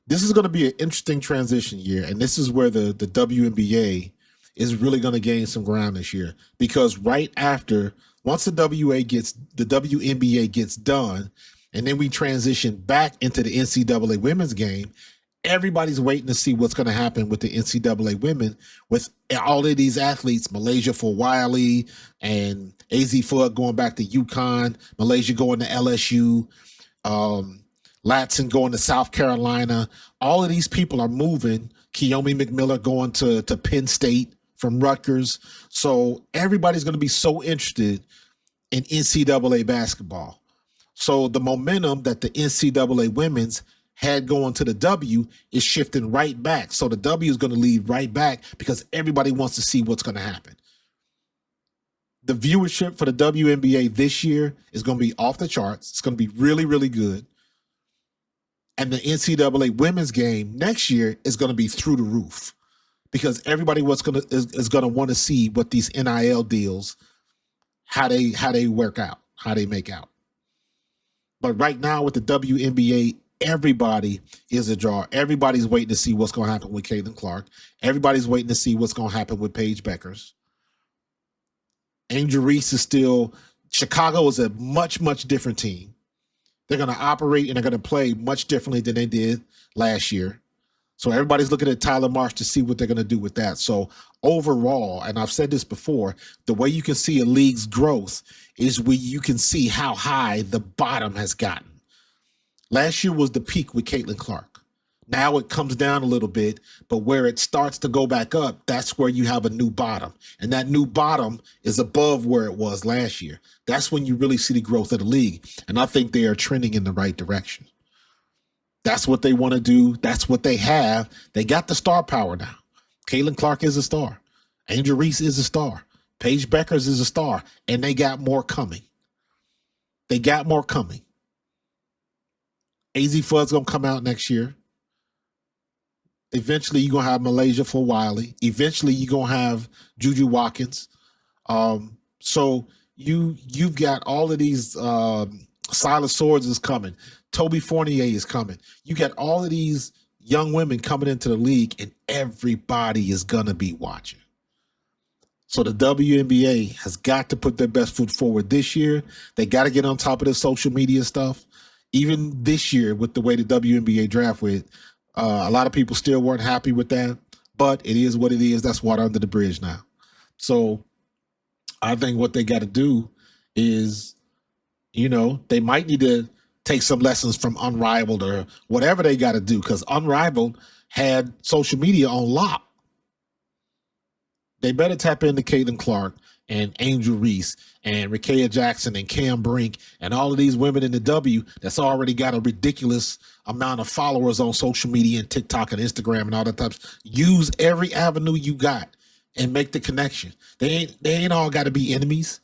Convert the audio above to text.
This is going to be an interesting transition year, and this is where the WNBA is really going to gain some ground this year, because right after, once the WNBA gets done, and then we transition back into the NCAA women's game, everybody's waiting to see what's going to happen with the NCAA women, with all of these athletes, Malaysia for Wiley and AZ Flood going back to UConn, Malaysia going to LSU, Latson going to South Carolina. All of these people are moving. Keomi McMillan going to Penn State from Rutgers. So everybody's going to be so interested in NCAA basketball. So the momentum that the NCAA women's had going to the W is shifting right back. So the W is going to lead right back because everybody wants to see what's going to happen. The viewership for the WNBA this year is going to be off the charts. It's going to be really, really good. And the NCAA women's game next year is going to be through the roof, because everybody is going to want to see what these NIL deals, how they work out, how they make out. But right now with the WNBA, everybody is a draw. Everybody's waiting to see what's going to happen with Caitlin Clark. Everybody's waiting to see what's going to happen with Paige Beckers. Angel Reese is still, Chicago is a much, much different team. They're going to operate and they're going to play much differently than they did last year. So everybody's looking at Tyler Marsh to see what they're going to do with that. So overall, and I've said this before, the way you can see a league's growth is where you can see how high the bottom has gotten. Last year was the peak with Caitlin Clark. Now it comes down a little bit, but where it starts to go back up, that's where you have a new bottom. And that new bottom is above where it was last year. That's when you really see the growth of the league. And I think they are trending in the right direction. That's what they want to do. That's what they have. They got the star power now. Caitlin Clark is a star. Angel Reese is a star. Paige Beckers is a star. And they got more coming. They got more coming. AZ Flood's going to come out next year. Eventually, you're going to have Malaysia for Wiley. Eventually, you're going to have Juju Watkins. So you've got all of these. Silas Swords is coming. Toby Fournier is coming. You got all of these young women coming into the league, and everybody is going to be watching. So the WNBA has got to put their best foot forward this year. They got to get on top of the social media stuff. Even this year, with the way the WNBA draft went, a lot of people still weren't happy with that, but it is what it is. That's water under the bridge now. So I think what they got to do is, they might need to take some lessons from Unrivaled or whatever they got to do, because Unrivaled had social media on lock. They better tap into Caitlin Clark and Angel Reese and Rickea Jackson and Cam Brink and all of these women in the W that's already got a ridiculous amount of followers on social media and TikTok and Instagram and all that types. Use every avenue you got and make the connection. They ain't all got to be enemies.